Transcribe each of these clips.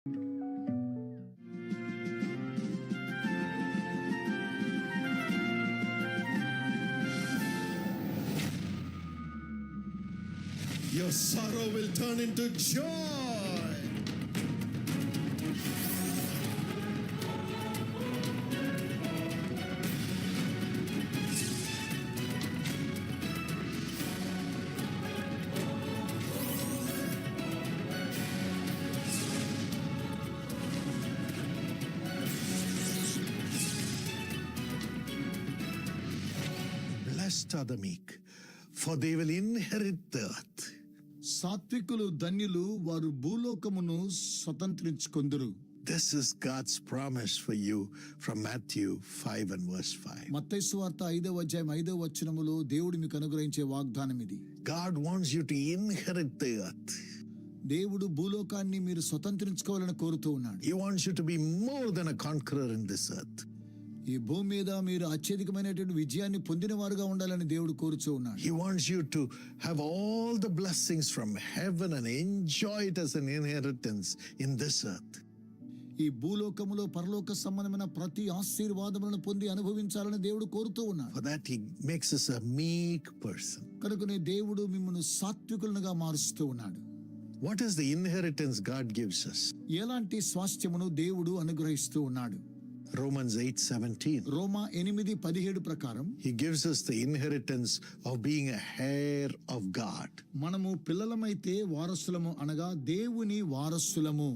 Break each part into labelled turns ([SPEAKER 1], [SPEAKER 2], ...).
[SPEAKER 1] Your sorrow will turn into joy. Blessed are the meek, for they will inherit the earth.
[SPEAKER 2] సాత్వికులు ధన్యులు, వారు భూలోకమును స్వతంత్రించుకొందురు.
[SPEAKER 1] This is God's promise for you from Matthew 5 and verse 5.
[SPEAKER 2] మత్తయి సువార్త 5వ అధ్యాయం 5వ వచనములో దేవుడు మీకు అనుగ్రహించే వాగ్దానం ఇది.
[SPEAKER 1] God wants you to inherit the earth.
[SPEAKER 2] దేవుడు భూలోకాన్ని మీరు స్వతంత్రించుకోవాలని కోరుతూ ఉన్నాడు.
[SPEAKER 1] He wants you to be more than a conqueror in this earth.
[SPEAKER 2] ఈ భూమి మీద మీరు అత్యధికమైనటువంటి విజయాన్ని పొందిన వారుగా ఉండాలని దేవుడు కోరుచూ ఉన్నాడు.
[SPEAKER 1] He wants you to have all the blessings from heaven and enjoy it as an inheritance in this earth.
[SPEAKER 2] ఈ భూలోకములో పరలోక సంబంధమైన ప్రతి ఆశీర్వాదములను పొంది అనుభవించాలని దేవుడు కోరుతూ ఉన్నాడు.
[SPEAKER 1] For that he makes us a meek person.
[SPEAKER 2] కనుకనే దేవుడు మిమ్మల్ని సాత్వికులుగా మారుస్తూ ఉన్నాడు.
[SPEAKER 1] What is the inheritance God gives us?
[SPEAKER 2] ఎలాంటి స్వాస్థ్యమును దేవుడు అనుగ్రహిస్తూ ఉన్నాడు?
[SPEAKER 1] Romans 8:17.
[SPEAKER 2] రోమా 8:17 ప్రకారం
[SPEAKER 1] He gives us the inheritance of being a heir of God.
[SPEAKER 2] మనము పిల్లలమైతే వారసులము, అనగా దేవుని వారసులము.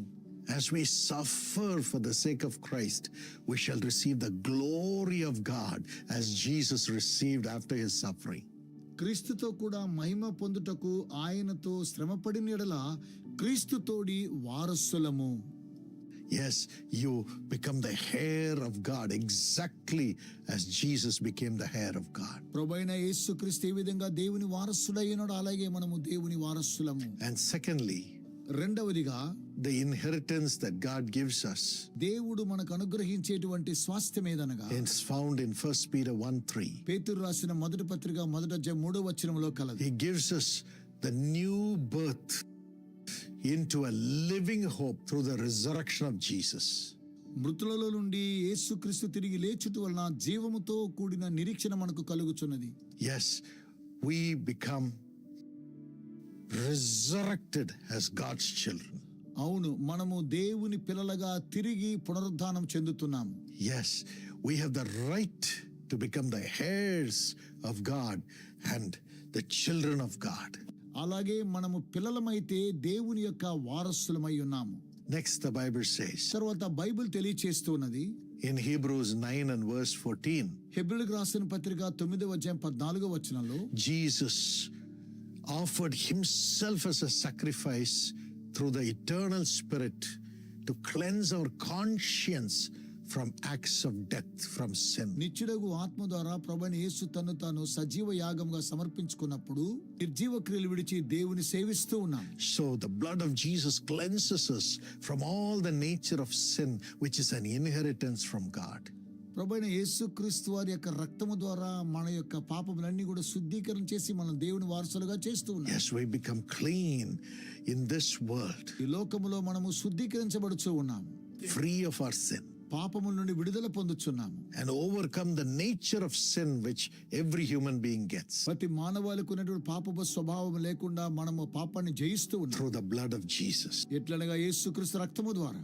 [SPEAKER 1] As we suffer for the sake of Christ, we shall receive the glory of God as Jesus received after his suffering.
[SPEAKER 2] క్రీస్తుతో కూడా మహిమ పొందుటకు ఆయనతో శ్రమపడిన యెడల క్రీస్తుతోడి వారసులము.
[SPEAKER 1] Yes, you become the heir of God exactly as Jesus became the heir of God.
[SPEAKER 2] ప్రభువైన యేసుక్రీస్తు ఏ విధంగా దేవుని వారసుడైనాడో అలాగే మనము దేవుని వారసులము.
[SPEAKER 1] And secondly,
[SPEAKER 2] రెండవదిగా
[SPEAKER 1] the inheritance that God gives us
[SPEAKER 2] దేవుడు మనకు అనుగ్రహించేటువంటి స్వాస్థ్యం ఏదనగా
[SPEAKER 1] is found in 1 Peter 1:3.
[SPEAKER 2] పేతురు రాసిన మొదటి పత్రిక 1వ అధ్యాయం 3వ వచనములో కలదు.
[SPEAKER 1] He gives us the new birth into a living hope through the resurrection of Jesus.
[SPEAKER 2] మృతులలో నుండి యేసుక్రీస్తు తిరిగి లేచుట వలన జీవముతో కూడిన నిరీక్షణ మనకు కలుగుచున్నది.
[SPEAKER 1] Yes, we become resurrected as God's children.
[SPEAKER 2] అవును, మనము దేవుని పిల్లలుగా తిరిగి పునరుద్ధానం చెందుతున్నాము.
[SPEAKER 1] Yes, we have the right to become the heirs of God and the children of God.
[SPEAKER 2] అలాగే మనము పిల్లలమైతే దేవుని యొక్క వారసులమై ఉన్నాము.
[SPEAKER 1] Next, the Bible says
[SPEAKER 2] తర్వాత బైబిల్ తెలియచేస్తున్నది
[SPEAKER 1] in Hebrews 9 and verse 14,
[SPEAKER 2] హెబ్రీయులకు రాసిన పత్రిక 9వ అధ్యాయం 14వ వచనంలో
[SPEAKER 1] Jesus offered himself as a sacrifice through the eternal Spirit to cleanse our conscience from acts of death, from sin.
[SPEAKER 2] నిత్యుడగు ఆత్మ ద్వారా ప్రభువైన యేసు తన్ను తాను సజీవ యాగంగా సమర్పించుకున్నప్పుడు నిర్జీవ క్రియలు విడిచి దేవుని సేవిస్తూ ఉన్నాం.
[SPEAKER 1] So the blood of Jesus cleanses us from all the nature of sin, which is an inheritance from God.
[SPEAKER 2] ప్రభువైన యేసుక్రీస్తు వారి యొక్క రక్తము ద్వారా మన యొక్క పాపములన్నీ కూడా శుద్ధీకరణ చేసి మనం దేవుని వారసులుగా చేస్తూ ఉన్నాం.
[SPEAKER 1] Yes, we become clean in this world,
[SPEAKER 2] ఈ లోకములో మనము శుద్ధీకరించబడుచూ ఉన్నాము,
[SPEAKER 1] free of our sin,
[SPEAKER 2] పాపముల నుండి విడుదల పొందుచున్నాము,
[SPEAKER 1] and overcome the nature of sin which every human being gets
[SPEAKER 2] ప్రతి మానవాళికి ఉన్నటువంటి పాపపు స్వభావం లేకుండా మనము పాపాన్ని జయిస్తూ ఉన్నాం
[SPEAKER 1] through the blood of Jesus.
[SPEAKER 2] ఎట్లనగా యేసుక్రీస్తు రక్తము ద్వారా.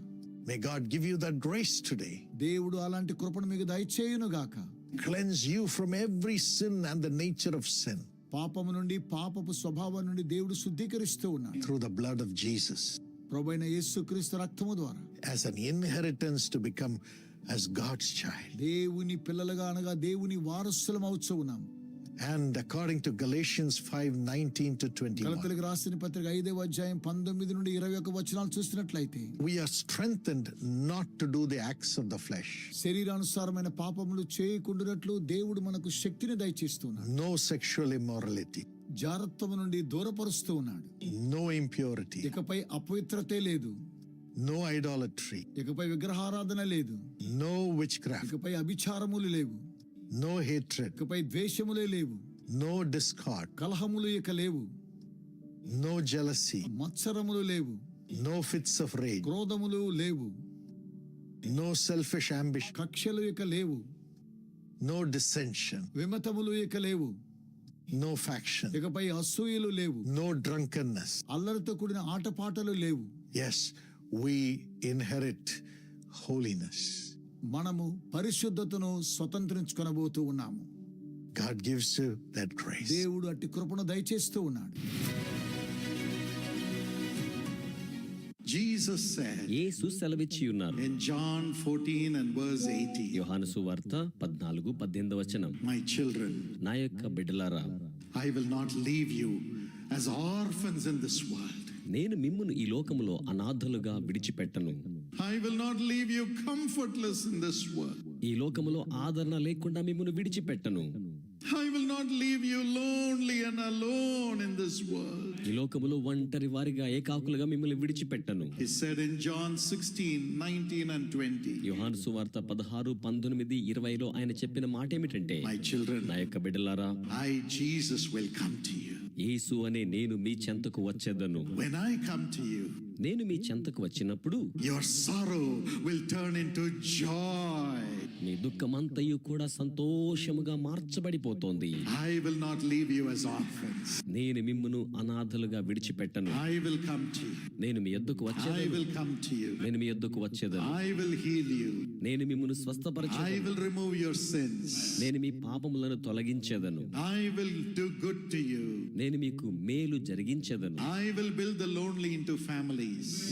[SPEAKER 1] May God give you that grace today.
[SPEAKER 2] దేవుడు అలాంటి కృపను మీకు దయచేయును గాక.
[SPEAKER 1] Cleanse you from every sin and the nature of sin
[SPEAKER 2] పాపము నుండి, పాపపు స్వభావం నుండి దేవుడు శుద్ధీకరిస్తూ ఉన్నాడు
[SPEAKER 1] through the blood of Jesus,
[SPEAKER 2] ప్రభువైన యేసుక్రీస్తు రక్తము ద్వారా,
[SPEAKER 1] as an inheritance to become as God's child.
[SPEAKER 2] దేవుని పిల్లలుగా అనగా దేవుని వారసులం అవుతూ ఉన్నాం.
[SPEAKER 1] And according to Galatians 5:19 to 21,
[SPEAKER 2] గలతీయులకు రాసిన పత్రిక 5వ అధ్యాయం 19 నుండి 21 వచనాలు చూసినట్లయితే,
[SPEAKER 1] we are strengthened not to do the acts of the flesh.
[SPEAKER 2] శరీరానుసారమైన పాపములు చేయకుండానట్లు దేవుడు మనకు శక్తిని దయచేస్తున్నాడు.
[SPEAKER 1] No sexual immorality,
[SPEAKER 2] జారత్వము నుండి దూరపరుస్తూ ఉన్నాడు.
[SPEAKER 1] no impurity,
[SPEAKER 2] ఇకపై అపవిత్రతే లేదు,
[SPEAKER 1] no idolatry,
[SPEAKER 2] ఇకపై విగ్రహారాధన లేదు,
[SPEAKER 1] no witchcraft,
[SPEAKER 2] ఇకపై అభిచారములు లేవు,
[SPEAKER 1] no hatred,
[SPEAKER 2] ఇకపై ద్వేషములే లేవు,
[SPEAKER 1] no discord,
[SPEAKER 2] కలహములు ఇక లేవు,
[SPEAKER 1] no jealousy,
[SPEAKER 2] మత్సరములు లేవు,
[SPEAKER 1] no fits of rage,
[SPEAKER 2] క్రోధములు లేవు,
[SPEAKER 1] no selfish ambition,
[SPEAKER 2] కక్షలు ఇక లేవు,
[SPEAKER 1] no dissension,
[SPEAKER 2] విమతములు ఇక లేవు,
[SPEAKER 1] no faction,
[SPEAKER 2] ఇకపై అసూయలు లేవు,
[SPEAKER 1] no drunkenness.
[SPEAKER 2] అల్లరితో కూడిన ఆటపాటలు లేవు.
[SPEAKER 1] Yes, we inherit holiness.
[SPEAKER 2] మనము పరిశుద్ధతను స్వతంత్రించుకొనబోతూ ఉన్నాము.
[SPEAKER 1] God gives you that grace.
[SPEAKER 2] దేవుడు అట్టి కృపను దయచేస్తూ ఉన్నాడు.
[SPEAKER 1] Jesus said
[SPEAKER 3] యేసు సెలవిచ్చి ఉన్నారు.
[SPEAKER 1] in John 14 and verse 18,
[SPEAKER 3] యోహాను సువార్త 14:18
[SPEAKER 1] my children,
[SPEAKER 3] నా యొక్క బిడ్డలారా,
[SPEAKER 1] I will not leave you as orphans in this world.
[SPEAKER 3] నేను మిమ్మును ఈ లోకములో అనాథలుగా విడిచిపెట్టను.
[SPEAKER 1] I will not leave you comfortless in this world.
[SPEAKER 3] ఈ లోకములో ఆదరణ లేకుండా మిమ్మును విడిచిపెట్టను.
[SPEAKER 1] I will not leave you lonely and alone in this world.
[SPEAKER 3] ఈ లోకములో ఒంటరి వారిగా ఏకాకులుగా మిమ్మల్ని విడిచిపెట్టను.
[SPEAKER 1] He said in John 16, 19 and 20,
[SPEAKER 3] యోహాను సువార్త 16, 19, 20లో ఆయన చెప్పిన మాట ఏమిటంటే,
[SPEAKER 1] my children,
[SPEAKER 3] నా యొక్క బిడ్డలారా,
[SPEAKER 1] I, Jesus, will come to you.
[SPEAKER 3] యేసు అనే నేను మీ చెంతకు వచ్చేదను.
[SPEAKER 1] When I come to you,
[SPEAKER 3] నేను మీ చెంతకు వచ్చినప్పుడు
[SPEAKER 1] your sorrow will turn into joy.
[SPEAKER 3] మీ దుఃఖమంతయు కూడా సంతోషముగా మార్చబడిపోతోంది.
[SPEAKER 1] I will not leave you as orphans.
[SPEAKER 3] నేను మిమ్మును అనాథలుగా విడిచిపెట్టను.
[SPEAKER 1] I will come to you.
[SPEAKER 3] నేను మీ యొద్దకు
[SPEAKER 1] I
[SPEAKER 3] వచ్చేదను.
[SPEAKER 1] will come to you.
[SPEAKER 3] నేను మీ యొద్దకు వచ్చేదను.
[SPEAKER 1] I will heal you.
[SPEAKER 3] నేను మిమ్మును
[SPEAKER 1] I
[SPEAKER 3] స్వస్థపరచెదను.
[SPEAKER 1] will remove your sins.
[SPEAKER 3] నేను మీ పాపములను తొలగించేదను.
[SPEAKER 1] I will do good to you.
[SPEAKER 3] నేను మీకు మేలు జరిగించెదను.
[SPEAKER 1] I will build the lonely into families.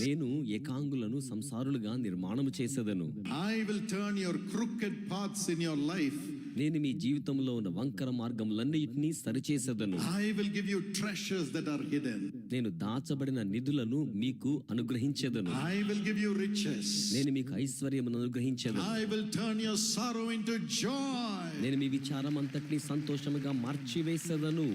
[SPEAKER 3] నేను ఏకాంగులను సంసారులుగా నిర్మాణము చేసేదను.
[SPEAKER 1] I will turn your crooked paths in your life.
[SPEAKER 3] నేను మీ జీవితంలో ఉన్న వంకర మార్గములన్నిటినీ సరిచేసేదను.
[SPEAKER 1] I will give you treasures that are hidden.
[SPEAKER 3] నేను దాచబడిన నిధులను మీకు అనుగ్రహించేదను.
[SPEAKER 1] I will give you riches.
[SPEAKER 3] నేను మీకు ఐశ్వర్యమును అనుగ్రహించేదను.
[SPEAKER 1] I will turn your sorrow into joy.
[SPEAKER 3] నేను మీ విచారం అంతటినీ సంతోషముగా మార్చివేసేదను.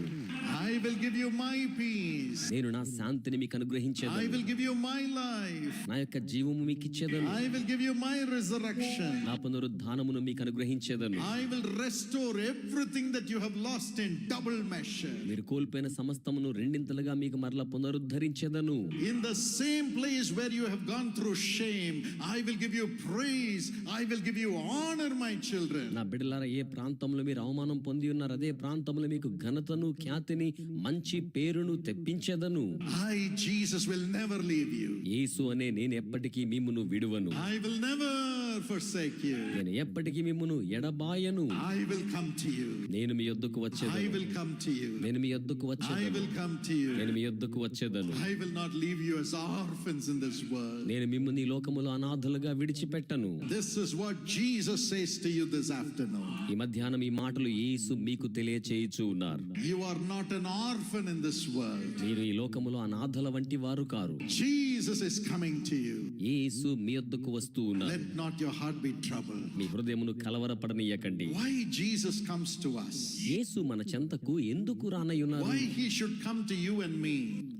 [SPEAKER 1] I will give you my peace.
[SPEAKER 3] నేను నా శాంతిని మీకు
[SPEAKER 1] I
[SPEAKER 3] అనుగ్రహించేదను.
[SPEAKER 1] will give you my life.
[SPEAKER 3] నా యొక్క జీవము మీకు ఇచ్చేదను.
[SPEAKER 1] I will give you my resurrection.
[SPEAKER 3] నా పునరుద్ధానమును మీకు అనుగ్రహించేదను.
[SPEAKER 1] I will restore everything that you have lost in double measure.
[SPEAKER 3] మీరు కోల్పోయిన సమస్తమును రెండింతలుగా మీకు మరలా పునరుద్ధరించేదను.
[SPEAKER 1] In the same place where you have gone through shame, I will give you praise. I will give you honor, my children.
[SPEAKER 3] నా బిడ్డలారా, ఏ ప్రాంతంలో మీరు అవమానం పొంది ఉన్నారు, అదే ప్రాంతంలో మీకు ఘనతను, ఖ్యాతిని, మంచి పేరును తెప్పించేదను.
[SPEAKER 1] I, Jesus, will never leave you.
[SPEAKER 3] యేసు అనే నేను ఎప్పటికీ మిమ్మును విడువను.
[SPEAKER 1] I will never forsake you.
[SPEAKER 3] నేను ఎప్పటికీ మిమ్మును ఎడబాయను.
[SPEAKER 1] I will come to you.
[SPEAKER 3] నేను మీ యొద్దకు
[SPEAKER 1] I
[SPEAKER 3] వచ్చేదను.
[SPEAKER 1] will come to you.
[SPEAKER 3] నేను మీ యొద్దకు
[SPEAKER 1] I
[SPEAKER 3] వచ్చేదను.
[SPEAKER 1] will come to you.
[SPEAKER 3] నేను మీ యొద్దకు వచ్చేదను.
[SPEAKER 1] I will not leave you as orphans in this world.
[SPEAKER 3] నేను మిమ్మును ఈ లోకములో అనాథలుగా విడిచిపెట్టను.
[SPEAKER 1] This is what Jesus says to you this afternoon.
[SPEAKER 3] ఈ మధ్యాహ్నం ఈ మాటలు యేసు మీకు తెలియచేయుచు ఉన్నారు.
[SPEAKER 1] You are not an orphan in this world.
[SPEAKER 3] మీరు ఈ లోకములో అనాథల వంటి వారు car.
[SPEAKER 1] Jesus is coming to you.
[SPEAKER 3] యేసు మీ యొద్దకు వస్తూ ఉన్నారు.
[SPEAKER 1] Let not your heart be troubled.
[SPEAKER 3] మీ హృదయమును కలవరపడనీయకండి.
[SPEAKER 1] Why Jesus comes to us?
[SPEAKER 3] యేసు మన చెంతకు ఎందుకు రానయ్యున్నారు?
[SPEAKER 1] Why he should come to you and me?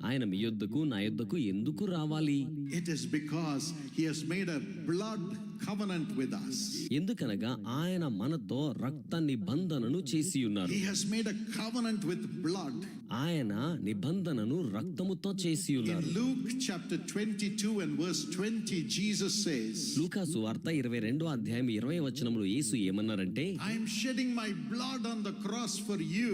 [SPEAKER 3] ఆయన మీ యొద్దకు, నా యొద్దకు ఎందుకు రావాలి?
[SPEAKER 1] It is because he has made a blood covenant with us.
[SPEAKER 3] ఎందుకనగా ఆయన మనతో రక్త నిబంధనను చేసి ఉన్నారు.
[SPEAKER 1] He has made a covenant with blood.
[SPEAKER 3] ఆయన నిబంధనను రక్తముతో చేసి
[SPEAKER 1] In
[SPEAKER 3] ఉన్నారు.
[SPEAKER 1] Luke chapter 22 and verse 20, Jesus says,
[SPEAKER 3] లూకా సువార్త 22:20 యేసు ఏమన్నారంటే,
[SPEAKER 1] I am shedding my blood on the cross for you,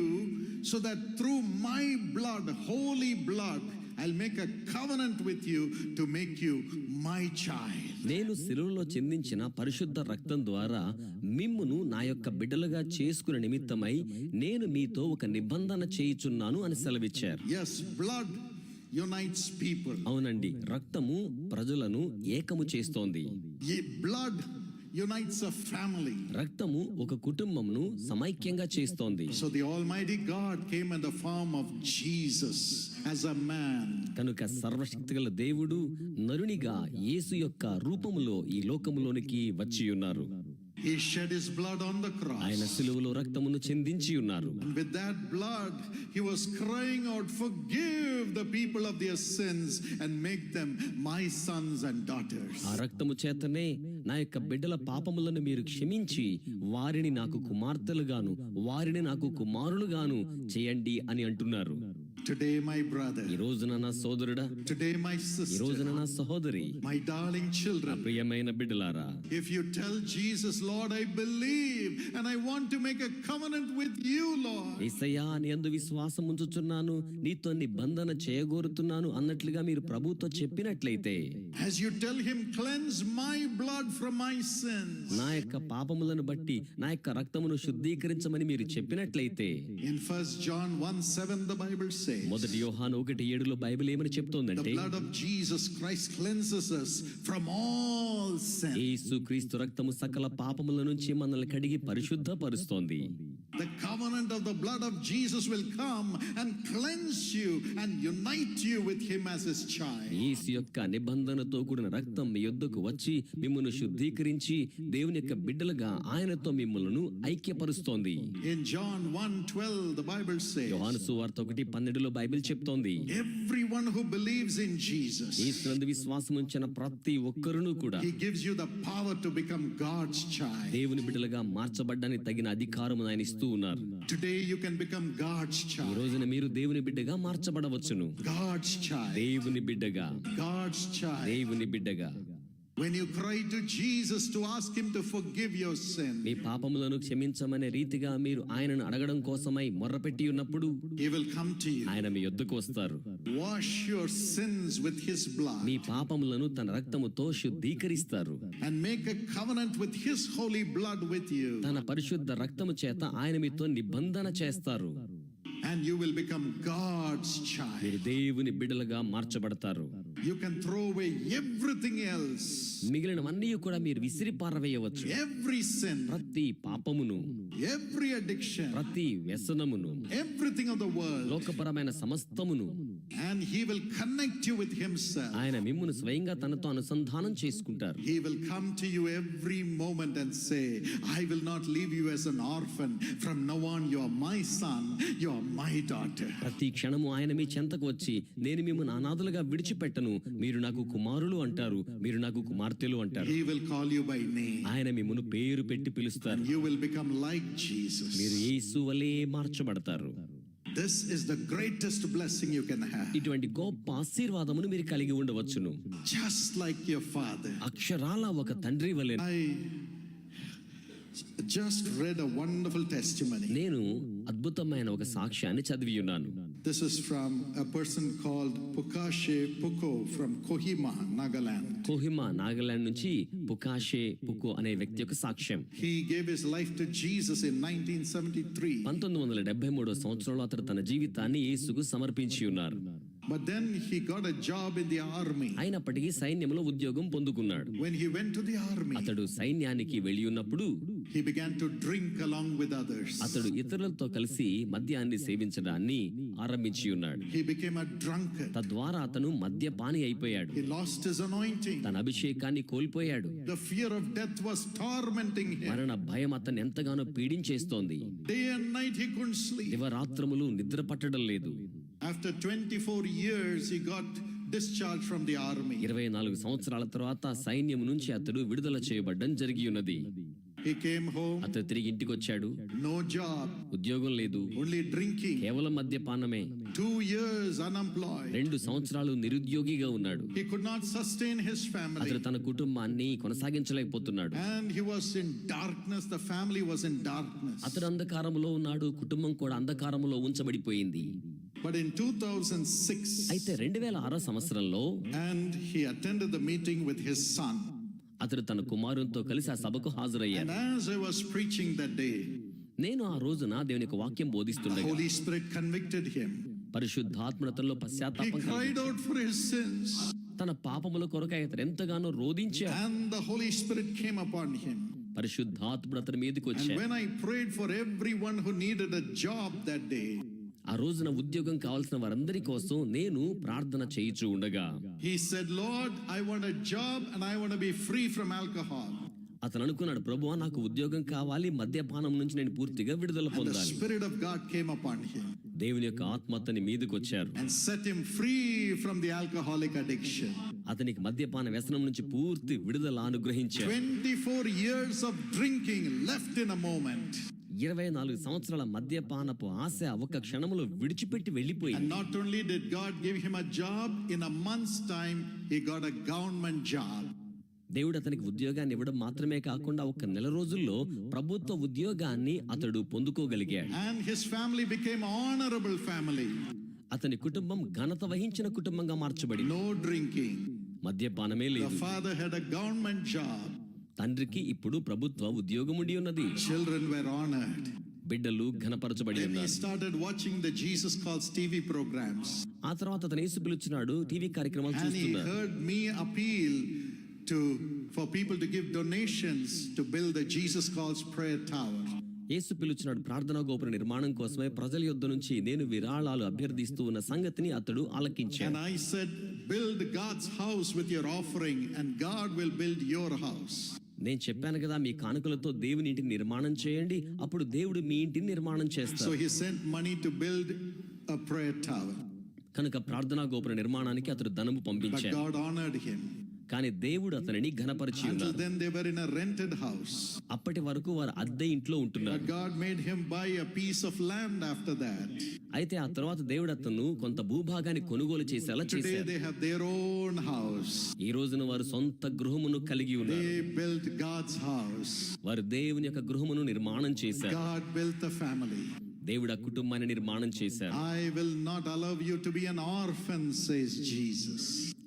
[SPEAKER 1] so that through my blood, holy blood, I'll make a covenant with you to make you my child.
[SPEAKER 3] నేను శిలువలో చిందించిన పరిశుద్ధ రక్తం ద్వారా మిమ్మును నా యొక్క బిడ్డలుగా చేసుకునే నిమిత్తమై నేను మీతో ఒక నిబంధన చేయుచున్నాను అని సెలవిచ్చారు.
[SPEAKER 1] Yes, blood unites people.
[SPEAKER 3] అవునండి, రక్తము ప్రజలను ఏకము చేస్తోంది.
[SPEAKER 1] Blood unites a family.
[SPEAKER 3] రక్తము ఒక కుటుంబమును సమైక్యంగా చేస్తోంది.
[SPEAKER 1] So the Almighty God came in the form of Jesus as a man.
[SPEAKER 3] కనుక సర్వశక్తిగల దేవుడు నరునిగా యేసు యొక్క రూపములో ఈ లోకములోనికి వచ్చి ఉన్నారు.
[SPEAKER 1] He shed his blood on the
[SPEAKER 3] ఆయన
[SPEAKER 1] cross.
[SPEAKER 3] సిలువలో రక్తమును చిందించి ఉన్నారు.
[SPEAKER 1] And with that blood, he was crying out, forgive the people of their sins and make them my sons and daughters.
[SPEAKER 3] ఆ రక్తము చేతనే నా యొక్క బిడ్డల పాపములను మీరు క్షమించి వారిని నాకు కుమార్తెలుగాను వారిని నాకు కుమారులుగాను చేయండి అని అంటున్నారు.
[SPEAKER 1] Today, my brother,
[SPEAKER 3] ఈ రోజున నా సోదరుడా,
[SPEAKER 1] today, my
[SPEAKER 3] ఈ
[SPEAKER 1] sister,
[SPEAKER 3] రోజున నా సహోదరి,
[SPEAKER 1] my darling
[SPEAKER 3] నా
[SPEAKER 1] children,
[SPEAKER 3] ప్రియమైన బిడ్డలారా,
[SPEAKER 1] if you tell Jesus, Lord, I believe and I want to make a covenant with you, Lord.
[SPEAKER 3] యేసయ్యా నీ యందు విశ్వాసం ఉంచుచున్నాను, నీతో నిబంధన చేయగోరుతున్నాను అన్నట్లుగా మీరు ప్రభువుతో చెప్పినట్లయితే,
[SPEAKER 1] As you tell him, cleanse my blood from my sins.
[SPEAKER 3] నా యొక్క పాపములను బట్టి నా యొక్క రక్తమును శుద్ధీకరించమని మీరు చెప్పినట్లయితే,
[SPEAKER 1] In 1 John 1:7, the Bible says,
[SPEAKER 3] మొదటి యోహాను 1:7 బైబిల్ ఏమని
[SPEAKER 1] the
[SPEAKER 3] చెప్తోందంటే,
[SPEAKER 1] blood of Jesus Christ cleanses us from all sin.
[SPEAKER 3] యేసు క్రీస్తు రక్తము సకల పాపముల నుంచి మనల్ని కడిగి పరిశుద్ధపరుస్తోంది.
[SPEAKER 1] The covenant of the blood of Jesus will come and cleanse you and unite you with him as his child.
[SPEAKER 3] యేసు యొక్క నిబంధనతో కూడిన రక్తం మీ యొద్దకు వచ్చి మిమ్మును శుద్ధీకరించి దేవుని యొక్క బిడ్డలుగా ఆయనతో మిమ్ములను ఐక్యపరుస్తోంది.
[SPEAKER 1] In John 1:12, the Bible says,
[SPEAKER 3] యోహాను సువార్త 1:12 బైబిల్ చెప్తోంది,
[SPEAKER 1] everyone who believes in Jesus,
[SPEAKER 3] యేసునందు విశ్వాసం ఉంచిన ప్రతి ఒక్కరును కూడా
[SPEAKER 1] he gives you the power to become God's child.
[SPEAKER 3] దేవుని బిడ్డలుగా మార్చబడ్డానికి తగిన అధికారము ఆయన ఇస్తూ ఉన్నారు.
[SPEAKER 1] Today you can become God's
[SPEAKER 3] ఈ
[SPEAKER 1] child.
[SPEAKER 3] రోజున మీరు దేవుని బిడ్డగా మార్చబడవచ్చును.
[SPEAKER 1] God's child.
[SPEAKER 3] దేవుని బిడ్డగా,
[SPEAKER 1] God's child.
[SPEAKER 3] దేవుని బిడ్డగా.
[SPEAKER 1] When you cry to Jesus to ask him to forgive your sin,
[SPEAKER 3] మీ పాపములను క్షమించమనే రీతిగా మీరు ఆయనను అడగడం కోసమై మొర్రపెట్టి ఉన్నప్పుడు
[SPEAKER 1] he will come to you.
[SPEAKER 3] ఆయన మీ యొద్దకు వస్తారు.
[SPEAKER 1] Wash your sins with his blood
[SPEAKER 3] మీ పాపములను తన రక్తముతో శుద్ధీకరిస్తారు.
[SPEAKER 1] and make a covenant with his holy blood with you,
[SPEAKER 3] తన పరిశుద్ధ రక్తము చేత ఆయన మీతో నిబంధన చేస్తారు.
[SPEAKER 1] and you will become God's child.
[SPEAKER 3] మీరు దేవుని బిడ్డలుగా మార్చబడతారు.
[SPEAKER 1] You can throw away everything else,
[SPEAKER 3] మిగిలినవన్నీ కూడా మీరు విసిరి పారవేయవచ్చు.
[SPEAKER 1] every sin,
[SPEAKER 3] ప్రతి పాపమును,
[SPEAKER 1] every addiction,
[SPEAKER 3] ప్రతి వ్యసనమును,
[SPEAKER 1] everything of the world,
[SPEAKER 3] లోకపరమైన సమస్తమును,
[SPEAKER 1] and he will connect you with himself.
[SPEAKER 3] ఆయన మిమ్మును స్వయంగా తనతో అనుసంధానం చేసుకుంటారు.
[SPEAKER 1] He will come to you every moment and say, I will not leave you as an orphan. From now on, you are my son, you are my daughter.
[SPEAKER 3] ప్రతి క్షణము ఆయన మీ చెంతకు వచ్చి, నేను మిమ్మల్ని అనాథలుగా విడిచిపెట్టను, మీరు నాకు కుమారులు అంటారు, మీరు నాకు కుమార్తెలు అంటారు.
[SPEAKER 1] He will call you by name.
[SPEAKER 3] ఆయన మిమ్మును పేరు పెట్టి పిలుస్తారు.
[SPEAKER 1] You will become like Jesus.
[SPEAKER 3] మీరు యేసు వలె మార్చబడతారు.
[SPEAKER 1] This is the greatest blessing you can have.
[SPEAKER 3] ఇటువంటి గొప్ప ఆశీర్వాదమును మీరు కలిగి ఉండవచ్చును.
[SPEAKER 1] Just like your father.
[SPEAKER 3] అక్షరాల ఒక తండ్రి వలె.
[SPEAKER 1] I just read a wonderful testimony.
[SPEAKER 3] నేను అద్భుతమైన ఒక సాక్ష్యాన్ని చదివి ఉన్నాను.
[SPEAKER 1] This is from a person called Pukashe Puko from Kohima, Nagaland.
[SPEAKER 3] Kohima Nagaland నుంచి పుకాషే పుకో అనే వ్యక్తి యొక్క సాక్ష్యం.
[SPEAKER 1] He gave his life to Jesus in 1973.
[SPEAKER 3] 1973 సంవత్సరంలో అతడు తన జీవితాన్ని యేసుకు సమర్పించి ఉన్నారు.
[SPEAKER 1] But then he got a job in the army.
[SPEAKER 3] అయినప్పటికీ సైన్యంలో ఉద్యోగం పొందుకున్నాడు.
[SPEAKER 1] When he went to the army,
[SPEAKER 3] అతడు సైన్యానికి వెళ్ళి ఉన్నప్పుడు
[SPEAKER 1] he began to drink along with others.
[SPEAKER 3] అతడు ఇతరులతో కలిసి మద్యాన్ని సేవించడాన్ని ఆరంభించి ఉన్నాడు.
[SPEAKER 1] He became a drunkard.
[SPEAKER 3] తద్వారా అతను మద్యపాని అయిపోయాడు.
[SPEAKER 1] He lost his anointing.
[SPEAKER 3] తన అభిషేకాన్ని కోల్పోయాడు.
[SPEAKER 1] The fear of death was tormenting him.
[SPEAKER 3] మరణ భయం అతన్ని ఎంతగానో పీడించేస్తోంది.
[SPEAKER 1] Day and night he couldn't sleep.
[SPEAKER 3] దివరాత్రములు నిద్ర పట్టడం లేదు.
[SPEAKER 1] After 24 years, he got discharged from the army.
[SPEAKER 3] 24 సంవత్సరాల తర్వాత సైన్యం నుంచి అతడు విడుదల చేయబడ్డం జరిగి ఉన్నది.
[SPEAKER 1] He came home,
[SPEAKER 3] అతడు తిరిగి ఇంటికి వచ్చాడు.
[SPEAKER 1] no job,
[SPEAKER 3] ఉద్యోగం లేదు,
[SPEAKER 1] only drinking.
[SPEAKER 3] కేవలం మద్యపానమే.
[SPEAKER 1] 2 years unemployed.
[SPEAKER 3] 2 సంవత్సరాలు నిరుద్యోగిగా ఉన్నాడు.
[SPEAKER 1] He could not sustain his family.
[SPEAKER 3] అతడు తన కుటుంబాన్ని కొనసాగించలేకపోతున్నాడు.
[SPEAKER 1] And he was in darkness. The family was in darkness.
[SPEAKER 3] అతడు అంధకారములో ఉన్నాడు, కుటుంబం కూడా అంధకారములో ఉంచబడిపోయింది.
[SPEAKER 1] But in 2006,
[SPEAKER 3] అయితే 2006 సంవత్సరంలో
[SPEAKER 1] and he attended the meeting with his son.
[SPEAKER 3] అతడు తన కుమారునితో కలిసి ఆ సభకు
[SPEAKER 1] And
[SPEAKER 3] హాజరయ్యాడు.
[SPEAKER 1] as I was preaching that day,
[SPEAKER 3] నేను ఆ రోజున దేవుని యొక్క వాక్యం
[SPEAKER 1] the
[SPEAKER 3] బోధిస్తుండగా
[SPEAKER 1] Holy Spirit convicted him.
[SPEAKER 3] పరిశుద్ధాత్మతలో
[SPEAKER 1] He
[SPEAKER 3] పశ్చాత్తాపం
[SPEAKER 1] cried
[SPEAKER 3] కలిగింది.
[SPEAKER 1] out for his sins,
[SPEAKER 3] తన పాపముల కొరకై అతడు ఎంతగానో రోదించాడు.
[SPEAKER 1] and the Holy Spirit came upon him.
[SPEAKER 3] పరిశుద్ధాత్ముడు అతని మీదకి
[SPEAKER 1] And
[SPEAKER 3] వచ్చాడు.
[SPEAKER 1] when I prayed for everyone who needed a job that day,
[SPEAKER 3] ఆ రోజున ఉద్యోగం కావాల్సిన వారందరి కోసం నేను ప్రార్థన చేయుచూ ఉండగా
[SPEAKER 1] he said, Lord, I want a job and I want to be free from alcohol.
[SPEAKER 3] అతను అనుకున్నాడు, ప్రభువా నాకు ఉద్యోగం కావాలి, మద్యపానం నుంచి నేను పూర్తిగా విడుదల
[SPEAKER 1] And the
[SPEAKER 3] పొందాలి.
[SPEAKER 1] Spirit of God came upon him
[SPEAKER 3] దేవుని యొక్క ఆత్మ అతని మీదకి వచ్చారు.
[SPEAKER 1] and set him free from the alcoholic addiction.
[SPEAKER 3] అతనికి మద్యపాన వ్యసనం నుంచి పూర్తి విడుదల అనుగ్రహించారు.
[SPEAKER 1] 24 years of drinking left in a moment.
[SPEAKER 3] 24 సంవత్సరాల మద్యపానపు ఆశ ఒక్క క్షణంలో విడిచిపెట్టి వెళ్ళిపోయింది.
[SPEAKER 4] And not only did God give him a job, in a month's time, he got a government job.
[SPEAKER 3] దేవుడు అతనికి ఉద్యోగాన్ని ఇవ్వడం మాత్రమే కాకుండా ఒక్క నెల రోజుల్లో ప్రభుత్వ ఉద్యోగాన్ని అతడు పొందుకోగలిగాడు.
[SPEAKER 4] And his family became honorable family.
[SPEAKER 3] అతని కుటుంబం ఘనత వహించిన కుటుంబంగా మార్చబడింది.
[SPEAKER 4] No drinking.
[SPEAKER 3] మద్యపానమే
[SPEAKER 4] The
[SPEAKER 3] లేదు.
[SPEAKER 4] father had a government job.
[SPEAKER 3] తండ్రికి ఇప్పుడు ప్రభుత్వ ఉద్యోగం ఉండి ఉన్నది.
[SPEAKER 4] Children were honored.
[SPEAKER 3] బిడ్డలు ఘనపరచబడి
[SPEAKER 4] Then he
[SPEAKER 3] ఉన్నారు.
[SPEAKER 4] started watching the Jesus Calls TV programs.
[SPEAKER 3] ఆ తర్వాత అతను యేసు పిలుచున్నాడు, టీవీ కార్యక్రమాలు
[SPEAKER 4] And he
[SPEAKER 3] చూస్తున్నాడు.
[SPEAKER 4] heard me appeal for people to give donations to build the Jesus Calls prayer tower.
[SPEAKER 3] యేసు పిలుచున్నాడు ప్రార్థనా గోపుర నిర్మాణం కోసమే ప్రజల యొద్ద నుంచి నేను విరాళాలు అభ్యర్థిస్తూ ఉన్న సంగతిని అతడు ఆలకించాడు.
[SPEAKER 4] And I said, build God's house with your offering and God will build your house.
[SPEAKER 3] నేను చెప్పాను కదా, మీ కానుకలతో దేవుని ఇంటిని నిర్మాణం చేయండి, అప్పుడు దేవుడు మీ ఇంటిని నిర్మాణం
[SPEAKER 4] So
[SPEAKER 3] చేస్తాడు.
[SPEAKER 4] he sent money to build a prayer tower.
[SPEAKER 3] కనుక ప్రార్థనా గోపుర నిర్మాణానికి అతడు ధనము
[SPEAKER 4] But
[SPEAKER 3] పంపించాడు.
[SPEAKER 4] God honored him.
[SPEAKER 3] కానీ దేవుడు అతనిని ఘనపరిచి
[SPEAKER 4] Until
[SPEAKER 3] ఉన్నాడు.
[SPEAKER 4] then they were in a rented house.
[SPEAKER 3] అప్పటి వరకు వారు అద్దె ఇంట్లో ఉంటున్నారు.
[SPEAKER 4] But God made him buy a piece of land after that.
[SPEAKER 3] అయితే ఆ తర్వాత దేవుడు అతను కొంత భూభాగాన్ని కొనుగోలు చేసేలా
[SPEAKER 4] Today
[SPEAKER 3] చేశాడు.
[SPEAKER 4] they have their own house.
[SPEAKER 3] ఈ రోజున వారు సొంత గృహమును కలిగి ఉన్నారు.
[SPEAKER 4] They built God's house.
[SPEAKER 3] వారు దేవుని యొక్క గృహమును నిర్మాణం చేశారు.
[SPEAKER 4] God built the family.
[SPEAKER 3] దేవుడు ఆ కుటుంబాన్ని నిర్మాణం చేశారు.
[SPEAKER 4] I will not allow you to be an orphan, says Jesus.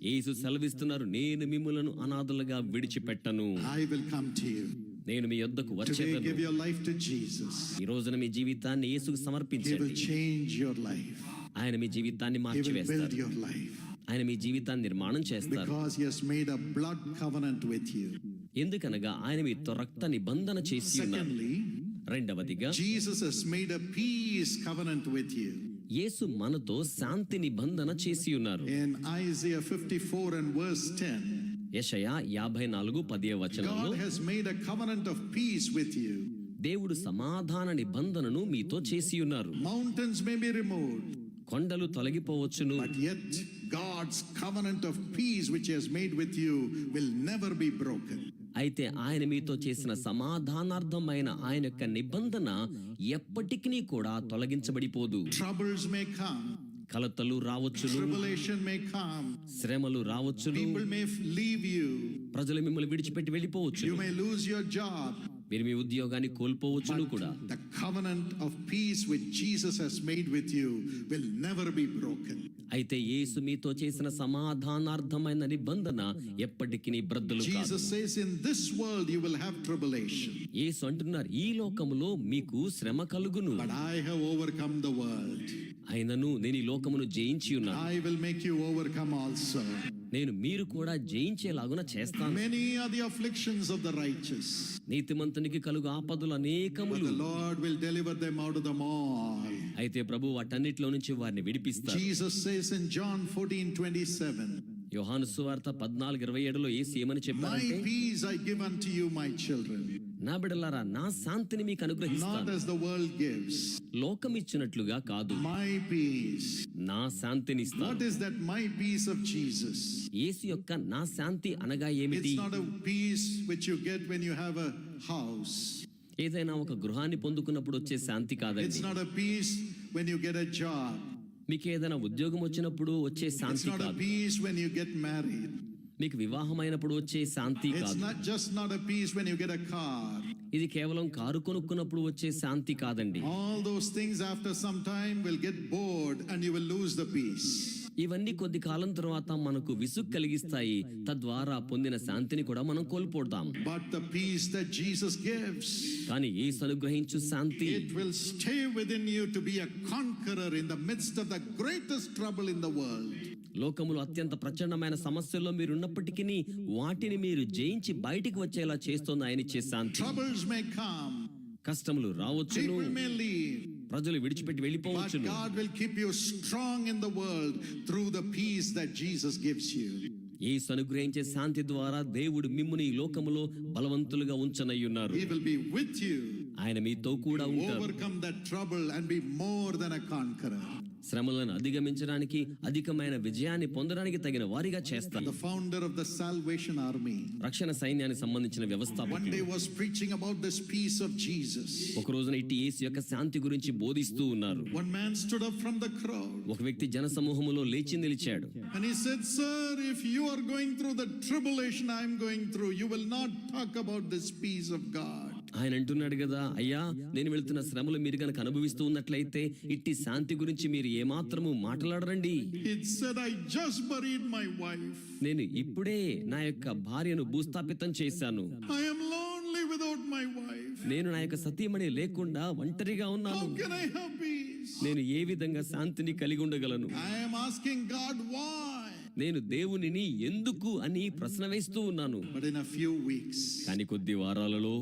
[SPEAKER 3] యేసు సెలవిస్తున్నారు, నేను మిమ్ములను అనాథలుగా విడిచిపెట్టను,
[SPEAKER 4] I will come to you.
[SPEAKER 3] నేను మీ యొద్దకు
[SPEAKER 4] Today
[SPEAKER 3] వచ్చేదను.
[SPEAKER 4] give your life to Jesus.
[SPEAKER 3] ఈ రోజున మీ జీవితాన్ని యేసుకు
[SPEAKER 4] He will
[SPEAKER 3] సమర్పించండి.
[SPEAKER 4] change your life.
[SPEAKER 3] ఆయన మీ జీవితాన్ని
[SPEAKER 4] He will
[SPEAKER 3] మార్చివేస్తారు.
[SPEAKER 4] build your life.
[SPEAKER 3] ఆయన మీ జీవితాన్ని నిర్మాణం చేస్తారు.
[SPEAKER 4] Because he has made a blood covenant with you.
[SPEAKER 3] ఎందుకనగా ఆయన మీతో రక్త నిబంధన చేసి ఉన్నారు.
[SPEAKER 4] Secondly,
[SPEAKER 3] రెండవదిగా
[SPEAKER 4] Jesus has made a peace covenant with you.
[SPEAKER 3] యేసు మనతో శాంతి నిబంధన చేసి ఉన్నారు.
[SPEAKER 4] In Isaiah 54 and verse 10,
[SPEAKER 3] యెషయా 54:10 వచనంలో
[SPEAKER 4] God has made a covenant of peace with you.
[SPEAKER 3] దేవుడు సమాధాన నిబంధనను మీతో చేసి ఉన్నారు.
[SPEAKER 4] Mountains may be removed,
[SPEAKER 3] కొండలు తొలగిపోవచ్చును,
[SPEAKER 4] but yet God's covenant of peace which he has made with you will never be broken.
[SPEAKER 3] అయితే ఆయన మీతో చేసిన సమాధానార్థమైన ఆయన యొక్క నిబంధన ఎప్పటికీ కూడా తొలగించబడిపోదు.
[SPEAKER 4] Troubles may come,
[SPEAKER 3] కలతలు రావచ్చును,
[SPEAKER 4] tribulation may come,
[SPEAKER 3] శ్రమలు రావచ్చును,
[SPEAKER 4] people may leave you,
[SPEAKER 3] ప్రజలు మిమ్మల్ని విడిచిపెట్టి వెళ్ళిపోవచ్చు,
[SPEAKER 4] you may lose your job.
[SPEAKER 3] మీరు మీ ఉద్యోగాన్ని కోల్పోవచ్చును కూడా.
[SPEAKER 4] The covenant of peace which Jesus has made with you will never be broken.
[SPEAKER 3] అయితే యేసు మీతో చేసిన సమాధానార్థమైన నిబంధన ఎప్పటికీ బ్రద్దలు కాదు.
[SPEAKER 4] Jesus says, in this world you will have tribulation,
[SPEAKER 3] యేసు అంటున్నారు, ఈ లోకములో మీకు శ్రమ కలుగును,
[SPEAKER 4] but I have overcome the world.
[SPEAKER 3] అయినను నేను ఈ లోకమును జయించి ఉన్నాను,
[SPEAKER 4] I will make you overcome also.
[SPEAKER 3] నేను మీరు కూడా జయించేలాగున చేస్తాను.
[SPEAKER 4] Many are the afflictions of the righteous,
[SPEAKER 3] నీతిమంతునికి కలుగు ఆపదలు
[SPEAKER 4] but
[SPEAKER 3] అనేకములు,
[SPEAKER 4] the Lord will deliver them out of them all.
[SPEAKER 3] అయితే ప్రభు వాటన్నిటిలో నుంచి వారిని విడిపిస్తారు.
[SPEAKER 4] Jesus says in John 14:27,
[SPEAKER 3] యోహాను సువార్త 14:27లో యేసు ఏమని
[SPEAKER 4] my
[SPEAKER 3] చెప్పారంటే,
[SPEAKER 4] peace I give unto you, my children,
[SPEAKER 3] నా బిడ్డలారా నా శాంతిని మీకు
[SPEAKER 4] not
[SPEAKER 3] అనుగ్రహిస్తాను,
[SPEAKER 4] as the world gives.
[SPEAKER 3] లోకం ఇచ్చినట్లుగా కాదు,
[SPEAKER 4] My peace.
[SPEAKER 3] నా శాంతిని ఇస్తాను.
[SPEAKER 4] What is that my peace of Jesus?
[SPEAKER 3] యేసు యొక్క నా శాంతి అనగా ఏమిటి?
[SPEAKER 4] It's not a peace which you get when you have a house.
[SPEAKER 3] ఏదైనా ఒక గృహాన్ని పొందుకున్నప్పుడు వచ్చే శాంతి
[SPEAKER 4] It's
[SPEAKER 3] కాదండి.
[SPEAKER 4] not a peace when you get a job.
[SPEAKER 3] మీకు ఏదైనా ఉద్యోగం వచ్చినప్పుడు వచ్చే
[SPEAKER 4] It's
[SPEAKER 3] శాంతి
[SPEAKER 4] not a
[SPEAKER 3] కాదు.
[SPEAKER 4] peace when you get married.
[SPEAKER 3] మీకు వివాహమైనప్పుడు వచ్చే శాంతి
[SPEAKER 4] It's
[SPEAKER 3] కాదు.
[SPEAKER 4] not a peace when you get a car.
[SPEAKER 3] ఇది కేవలం కారు కొనుక్కున్నప్పుడు వచ్చే శాంతి కాదండి.
[SPEAKER 4] All those things after some time will get bored and you will lose the peace.
[SPEAKER 3] ఇవన్నీ కొద్ది కాలం తర్వాత మనకు విసుగు కలిగిస్తాయి, తద్వారా పొందిన శాంతిని కూడా మనం కోల్పోతాం.
[SPEAKER 4] But the peace that Jesus gives,
[SPEAKER 3] కానీ యేసు అనుగ్రహించు శాంతి
[SPEAKER 4] it will stay within you to be a conqueror in the midst of the greatest trouble in the world.
[SPEAKER 3] లోకములో అత్యంత ప్రచండమైన సమస్యల్లో మీరు ఉన్నప్పటికీ వాటిని మీరు జయించి బయటికి వచ్చేలా చేస్తుంది ఆయన ఇచ్చే శాంతి.
[SPEAKER 4] Troubles may come,
[SPEAKER 3] కష్టములు రావచ్చును,
[SPEAKER 4] people may leave,
[SPEAKER 3] ప్రజలు విడిచిపెట్టి
[SPEAKER 4] but
[SPEAKER 3] వెళ్ళిపోవచ్చును,
[SPEAKER 4] God will keep you strong in the world through the peace that Jesus gives you.
[SPEAKER 3] యేసు అనుగ్రహించే శాంతి ద్వారా దేవుడు మిమ్ముని ఈ లోకములో బలవంతులుగా ఉంచనయ్యున్నారు.
[SPEAKER 4] He will be with you.
[SPEAKER 3] ఆయన మీతో కూడా ఉంటారు.
[SPEAKER 4] Overcome that trouble and be more than a conqueror.
[SPEAKER 3] శ్రమలను అధిగమించడానికి అధికమైన విజయాన్ని పొందడానికి తగిన వారిగా
[SPEAKER 4] The
[SPEAKER 3] చేస్తాను.
[SPEAKER 4] founder of the Salvation Army,
[SPEAKER 3] రక్షణ సైన్యానికి సంబంధించిన
[SPEAKER 4] one
[SPEAKER 3] వ్యవస్థాపకుడు
[SPEAKER 4] day was preaching about this peace of Jesus.
[SPEAKER 3] ఒక రోజున ఇట్టి యేసు యొక్క శాంతి గురించి బోధిస్తూ ఉన్నారు.
[SPEAKER 4] One man stood up from the crowd
[SPEAKER 3] ఒక వ్యక్తి జన సమూహములో లేచి నిలిచాడు.
[SPEAKER 4] and he said, "Sir, if you are going through the tribulation I am going through, you will not talk about this peace of God."
[SPEAKER 3] ఆయన అంటున్నాడు కదా, అయ్యా నేను వెళ్తున్న శ్రమలు మీరు కనుక అనుభవిస్తూ ఉన్నట్లయితే ఇట్టి శాంతి గురించి మీరు ఏమాత్రము మాట్లాడరండి.
[SPEAKER 4] He said, "I just buried my wife.
[SPEAKER 3] నేను ఇప్పుడే నా యొక్క భార్యను భూస్థాపితం చేశాను.
[SPEAKER 4] I am lonely without my wife.
[SPEAKER 3] నేను నా యొక్క సతీమణి లేకుండా ఒంటరిగా ఉన్నాను.
[SPEAKER 4] How can I have peace?"
[SPEAKER 3] నేను ఏ విధంగా శాంతిని కలిగి ఉండగలను?
[SPEAKER 4] I am asking God why.
[SPEAKER 3] నేను దేవునిని ఎందుకు అని ప్రశ్న వేస్తూ ఉన్నాను.
[SPEAKER 4] But in a few weeks,
[SPEAKER 3] కానీ కొద్ది వారాలలో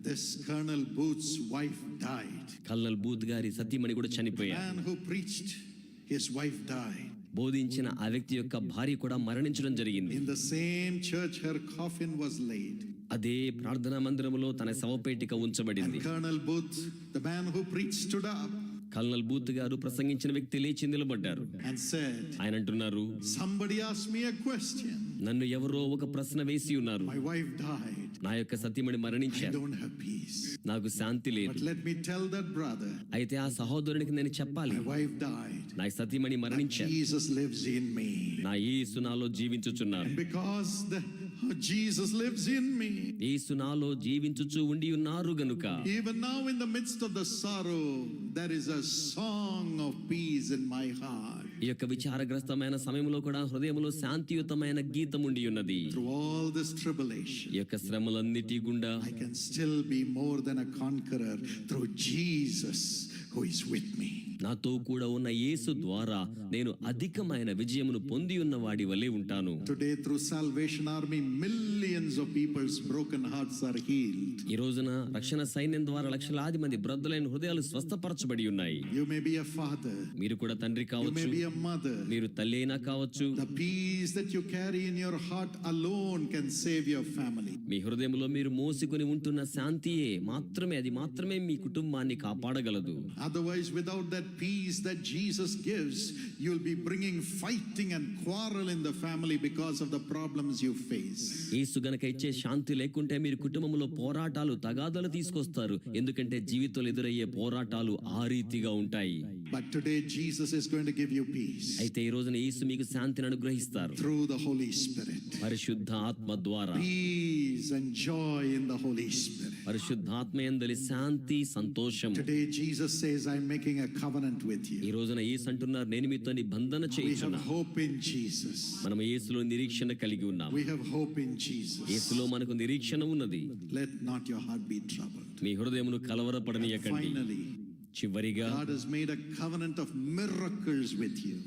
[SPEAKER 4] this Colonel Booth's wife died.
[SPEAKER 3] Colonel booth గారి సతీమణి కూడా
[SPEAKER 4] The
[SPEAKER 3] చనిపోయారు.
[SPEAKER 4] man who preached, his wife died.
[SPEAKER 3] బోధించిన ఆ వ్యక్తి యొక్క భార్య కూడా మరణించడం జరిగింది.
[SPEAKER 4] In the same church, her coffin was laid.
[SPEAKER 3] అదే ప్రార్థనా మందిరంలో తన శవపేటిక ఉంచబడింది.
[SPEAKER 4] And Colonel Booth, the man who preached, stood up
[SPEAKER 3] colonel booth గారు ప్రసంగించిన వ్యక్తి లేచి నిలబడ్డారు.
[SPEAKER 4] and said,
[SPEAKER 3] ఆయన అంటున్నారు,
[SPEAKER 4] "Somebody asked me a question.
[SPEAKER 3] నన్ను ఎవరో ఒక ప్రశ్న వేసి ఉన్నారు.
[SPEAKER 4] My wife died.
[SPEAKER 3] నా యొక్క సతీమణి
[SPEAKER 4] I
[SPEAKER 3] మరణించారు.
[SPEAKER 4] don't have peace.
[SPEAKER 3] నాకు శాంతి లేదు.
[SPEAKER 4] But let me tell that brother,
[SPEAKER 3] అయితే ఆ సహోదరునికి నేను చెప్పాలి,
[SPEAKER 4] my wife died.
[SPEAKER 3] నా సతీమణి మరణించారు.
[SPEAKER 4] Jesus lives in me.
[SPEAKER 3] నా యేసు నాలో జీవించుచున్నారు.
[SPEAKER 4] And because Jesus lives in me,
[SPEAKER 3] యేసు నాలో జీవించుచు ఉండి ఉన్నారు గనుక
[SPEAKER 4] even now in the midst of the sorrow, there is a song of peace in my heart.
[SPEAKER 3] ఈ యొక్క విచారగ్రస్తమైన సమయంలో కూడా హృదయంలో శాంతియుతమైన గీతం ఉండి ఉన్నది.
[SPEAKER 4] Through all this tribulation,
[SPEAKER 3] ఈ యొక్క శ్రమలన్నిటి గుండా
[SPEAKER 4] I can still be more than a conqueror through Jesus who is with me.
[SPEAKER 3] నాతో కూడా ఉన్న యేసు ద్వారా నేను అధికమైన విజయమును పొంది ఉన్న వాడి వలె ఉంటాను.
[SPEAKER 4] Today through Salvation Army, millions of people's broken hearts are healed.
[SPEAKER 3] ఈ రోజున రక్షణ సైన్యం ద్వారా లక్షలాది మంది బ్రద్దలైన హృదయాలు స్వస్థపరచబడి ఉన్నాయి.
[SPEAKER 4] You may be a father,
[SPEAKER 3] మీరు కూడా తండ్రి
[SPEAKER 4] you
[SPEAKER 3] కావచ్చు,
[SPEAKER 4] may be a mother.
[SPEAKER 3] మీరు తల్లి అయినా కావచ్చు.
[SPEAKER 4] The peace that you carry in your heart alone can save your family.
[SPEAKER 3] మీ హృదయంలో మీరు మోసుకొని ఉంటున్న శాంతియే మాత్రమే మీ కుటుంబాన్ని కాపాడగలదు.
[SPEAKER 4] Otherwise, without that peace that Jesus gives, you'll be bringing fighting and quarrel in the family because of the problems you face.
[SPEAKER 3] యేసు గనక ఇచ్చే శాంతి లేకుంటే మీరు కుటుంబంలో పోరాటాలు తగాదాలు తీసుకొస్తారు. ఎందుకంటే జీవితంలో ఎదురయ్యే పోరాటాలు ఆ రీతిగా ఉంటాయి.
[SPEAKER 4] But today Jesus is going to give you peace
[SPEAKER 3] అయితే ఈ రోజున యేసు మీకు శాంతిని అనుగ్రహిస్తారు
[SPEAKER 4] through the Holy Spirit.
[SPEAKER 3] పరిశుద్ధ ఆత్మ ద్వారా.
[SPEAKER 4] Peace and joy in the Holy Spirit.
[SPEAKER 3] పరిశుద్ధాత్మ యందలి శాంతి సంతోషం.
[SPEAKER 4] Today Jesus says, "I'm making a covenant with
[SPEAKER 3] ఈ
[SPEAKER 4] you."
[SPEAKER 3] రోజున యేసు అంటున్నారు, నేను మీతో నిబంధన
[SPEAKER 4] We have
[SPEAKER 3] చేయించున్నా.
[SPEAKER 4] hope in Jesus.
[SPEAKER 3] మనం యేసులో నిరీక్షణ కలిగి ఉన్నాం.
[SPEAKER 4] We have hope in Jesus.
[SPEAKER 3] యేసులో మనకు నిరీక్షణ ఉన్నది.
[SPEAKER 4] Let not your heart be troubled.
[SPEAKER 3] మీ హృదయమును కలవరపడనీయకండి.
[SPEAKER 4] Finally,
[SPEAKER 3] చివరిగా
[SPEAKER 4] God has made a covenant of miracles with you.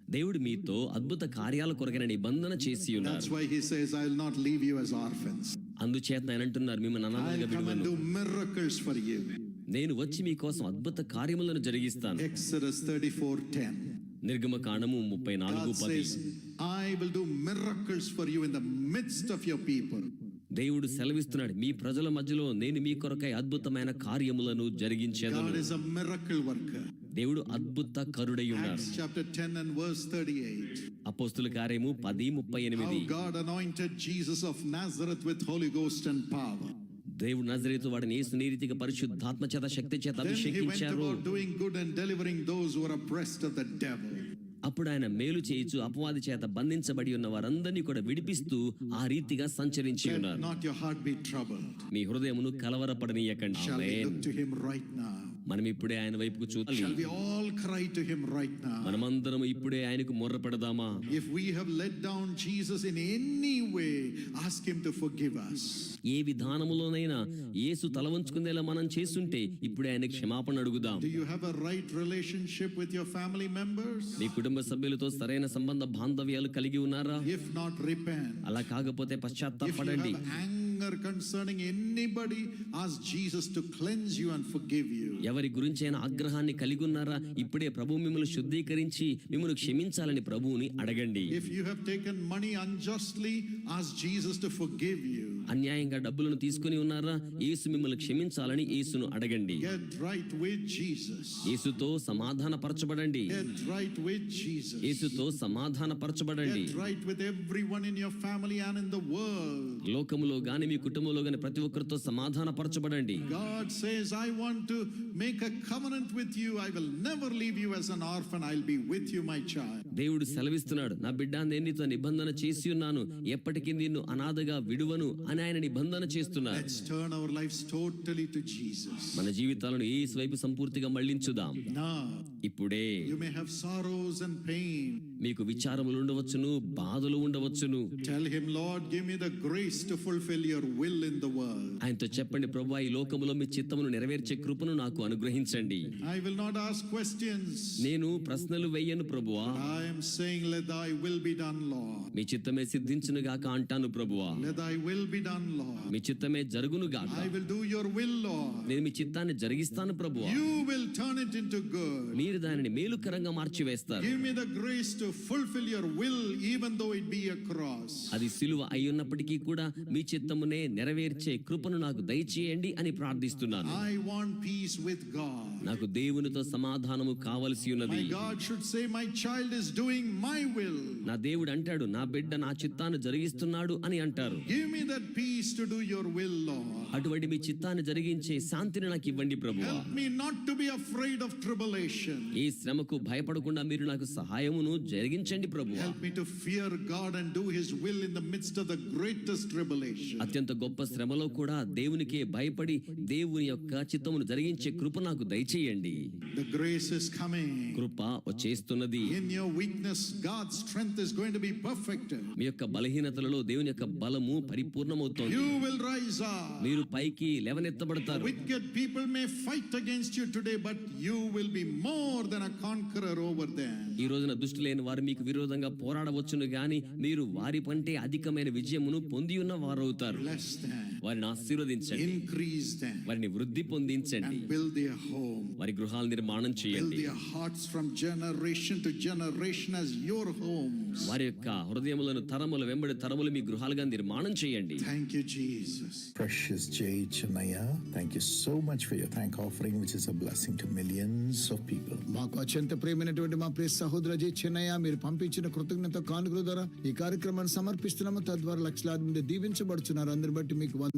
[SPEAKER 3] దేవుడు మీతో అద్భుత కార్యాల కొరకైన నిబంధన చేసి
[SPEAKER 4] That's
[SPEAKER 3] ఉన్నారు.
[SPEAKER 4] why he says, "I will not leave you as orphans.
[SPEAKER 3] అందుచేత ఆయన అంటున్నారు, మిమ్మల్ని అనాథలుగా
[SPEAKER 4] I'll come and
[SPEAKER 3] విడువను.
[SPEAKER 4] do miracles for you."
[SPEAKER 3] నేను వచ్చి మీకోసం అద్భుత కార్యములను జరిగిస్తాను.
[SPEAKER 4] Exodus 34:10.
[SPEAKER 3] నిర్గమకాండము
[SPEAKER 4] God
[SPEAKER 3] 34:10.
[SPEAKER 4] says, "I will do miracles for you in the midst of your people."
[SPEAKER 3] దేవుడు సెలవిస్తున్నాడు, మీ ప్రజల మధ్యలో నేను మీ కొరకై అద్భుతమైన కార్యములను జరిగించేదను.
[SPEAKER 4] God is a miracle worker.
[SPEAKER 3] దేవుడు అద్భుత కరుడై ఉన్నారు.
[SPEAKER 4] Acts chapter 10 and verse 38.
[SPEAKER 3] అపోస్తుల కార్యము 10:38.
[SPEAKER 4] How God anointed Jesus of Nazareth with Holy Ghost and power.
[SPEAKER 3] దేవుడు నజరేతు వాడిని యేసు రీతిగా పరిశుద్ధాత్మ చేత శక్తి చేత
[SPEAKER 4] Then he went
[SPEAKER 3] అభిషేకించారు.
[SPEAKER 4] about doing good and delivering those who were oppressed of the devil.
[SPEAKER 3] అప్పుడు ఆయన మేలు చేయించు అపవాది చేత బంధించబడి ఉన్న వారందరినీ కూడా విడిపిస్తూ ఆ రీతిగా సంచరించి
[SPEAKER 4] Let
[SPEAKER 3] ఉన్నారు.
[SPEAKER 4] not your heart be troubled.
[SPEAKER 3] మీ హృదయమును కలవరపడనీయకండి.
[SPEAKER 4] Shall we
[SPEAKER 3] amen.
[SPEAKER 4] look to him right now?
[SPEAKER 3] మనం ఇప్పుడే ఆయన వైపుకు చూడాలి.
[SPEAKER 4] Shall we all cry to him right now?
[SPEAKER 3] మనమందరం ఇప్పుడే ఆయనకు మొర్ర పెడదామా?
[SPEAKER 4] If we have let down Jesus in any way, ask him to forgive us.
[SPEAKER 3] ఏ విధానములోనైనా యేసు తల వంచుకునేలా మనం చేస్తుంటే ఇప్పుడే ఆయన క్షమాపణ అడుగుదాం.
[SPEAKER 4] Do you have a right relationship with your family members?
[SPEAKER 3] మీ కుటుంబ సభ్యులతో సరైన సంబంధ బాంధవ్యాలు కలిగి ఉన్నారా?
[SPEAKER 4] If not, repent.
[SPEAKER 3] అలా కాకపోతే
[SPEAKER 4] If you
[SPEAKER 3] పశ్చాత్తాపడండి.
[SPEAKER 4] have anger concerning anybody, ask Jesus to cleanse you and forgive you.
[SPEAKER 3] ఎవరి గురించైనా ఆగ్రహాన్ని కలిగి ఉన్నారా? ఇప్పుడే ప్రభు మిమ్మల్ని శుద్ధీకరించి మిమ్మల్ని క్షమించాలని ప్రభువుని అడగండి.
[SPEAKER 4] If you have taken money unjustly, ask Jesus to forgive you.
[SPEAKER 3] అన్యాయంగా డబ్బులను తీసుకుని ఉన్నారా? యేసు మిమ్మల్ని క్షమించాలని యేసును అడగండి.
[SPEAKER 4] Get right with Jesus.
[SPEAKER 3] యేసుతో సమాధానపరచబడండి.
[SPEAKER 4] Get right with Jesus.
[SPEAKER 3] యేసుతో సమాధానపరచబడండి.
[SPEAKER 4] Get right with everyone in your family and in the world.
[SPEAKER 3] లోకములో గాని మీ కుటుంబంలో గాని ప్రతి ఒక్కరితో సమాధానపరచబడండి.
[SPEAKER 4] God says, I want to make a covenant with you. I will never leave you as an orphan. I'll be with you, my child.
[SPEAKER 3] దేవుడు సెలవిస్తున్నాడు, నా బిడ్డ నేను నీతో నిబంధన చేసి ఉన్నాను, ఎప్పటికీ నిన్ను అనాథగా విడువను అని ఆయన నిబంధన చేస్తున్నారు.
[SPEAKER 4] Let's turn our lives totally to Jesus.
[SPEAKER 3] మన జీవితాలను యేసు వైపు సంపూర్తిగా మళ్లించుదాం.
[SPEAKER 4] Now,
[SPEAKER 3] ఇప్పుడే
[SPEAKER 4] you may have sorrows and pain.
[SPEAKER 3] మీకు విచారములు ఉండవచ్చును, బాధలు ఉండవచ్చును.
[SPEAKER 4] Tell him, Lord, give me the grace to fulfill your will in the world.
[SPEAKER 3] ఆయనతో చెప్పండి, ప్రభువా ఈ లోకములో మీ చిత్తమును నెరవేర్చే కృపను నాకు అనుగ్రహించండి.
[SPEAKER 4] I will not ask questions.
[SPEAKER 3] నేను ప్రశ్నలు వేయను ప్రభువా,
[SPEAKER 4] I am saying, let thy will be done, Lord.
[SPEAKER 3] మీ చిత్తమే సిద్ధించును గాక అంటాను ప్రభువా.
[SPEAKER 4] Let thy will be done, Lord.
[SPEAKER 3] మీ చిత్తమే జరుగును గాక.
[SPEAKER 4] I will do your will, Lord.
[SPEAKER 3] నేను మీ చిత్తాన్ని జరిగిస్తాను ప్రభువా.
[SPEAKER 4] You will turn it into good.
[SPEAKER 3] మీరు దానిని మేలుకరంగా మార్చివేస్తారు.
[SPEAKER 4] Give me the grace to fulfill your will, even though it be a cross.
[SPEAKER 3] అది సిలువ అయి ఉన్నప్పటికీ కూడా మీ చిత్తమునే నెరవేర్చే కృపను నాకు దయచేయండి అని ప్రార్థిస్తున్నాను.
[SPEAKER 4] I want peace with God.
[SPEAKER 3] నాకు దేవునితో సమాధానము కావలసి ఉన్నది.
[SPEAKER 4] My God should say, my child is doing my will.
[SPEAKER 3] నా దేవుడు అంటాడు, నా బిడ్డ నా చిత్తాన్ని జరిగిస్తున్నాడు అని అంటారు.
[SPEAKER 4] Give me that peace to do your will, Lord.
[SPEAKER 3] అటువంటి మీ చిత్తాన్ని జరిగించే శాంతిని నాకు ఇవ్వండి ప్రభువా.
[SPEAKER 4] Help me not to be afraid of tribulation.
[SPEAKER 3] ఈ శ్రమకు భయపడకుండా మీరు నాకు సహాయమును జరిగించండి ప్రభువా.
[SPEAKER 4] Help me to fear God and do his will in the midst of the greatest tribulation.
[SPEAKER 3] అత్యంత గొప్ప శ్రమలో కూడా దేవునికే భయపడి దేవుని యొక్క చిత్తమును జరిగించే కృప నాకు దయచేయండి.
[SPEAKER 4] The grace is coming.
[SPEAKER 3] Krupa వచ్చేస్తున్నది.
[SPEAKER 4] In your weakness, God's strength is going to be perfected.
[SPEAKER 3] మీ యొక్క బలహీనతలలో దేవుని యొక్క బలము పరిపూర్ణమవుతోంది.
[SPEAKER 4] You will rise up.
[SPEAKER 3] మీరు పైకి లేవనెత్తబడతారు.
[SPEAKER 4] Wicked people may fight against you today, but you will be more than a conqueror over them.
[SPEAKER 3] ఈ రోజున దుష్టులైన వారు మీకు విరోధంగా పోరాడవచ్చును గాని మీరు వారి పంటే అధికమైన విజయమును పొంది ఉన్న వారవుతారు.
[SPEAKER 4] Bless them.
[SPEAKER 3] వారిని ఆశీర్వదించండి,
[SPEAKER 4] Increase them.
[SPEAKER 3] వారిని వృద్ధి పొందించండి,
[SPEAKER 4] And build their home.
[SPEAKER 3] వారి గృహాల నిర్మాణం
[SPEAKER 4] Build
[SPEAKER 3] చేయండి.
[SPEAKER 4] their hearts from generation to generation as your homes.
[SPEAKER 3] వారి యొక్క హృదయములను తరముల వెంబడి తరములు మీ గృహాలుగా నిర్మాణం చేయండి.
[SPEAKER 4] Thank you, Jesus.
[SPEAKER 1] Precious Jay Chennaya, thank you so much for your thank offering, which is a blessing to millions of people.
[SPEAKER 2] మాకు అత్యంత ప్రేమైనటువంటి మా ప్రియ సహోదర జై చెన్నయ్య, మీరు పంపించిన కృతజ్ఞత కానుకల ద్వారా ఈ కార్యక్రమాన్ని సమర్పిస్తున్నాము. తద్వారా లక్షలాది మంది దీవించబడుచున్నారు. అందరి బట్టి మీకు వందనాలు.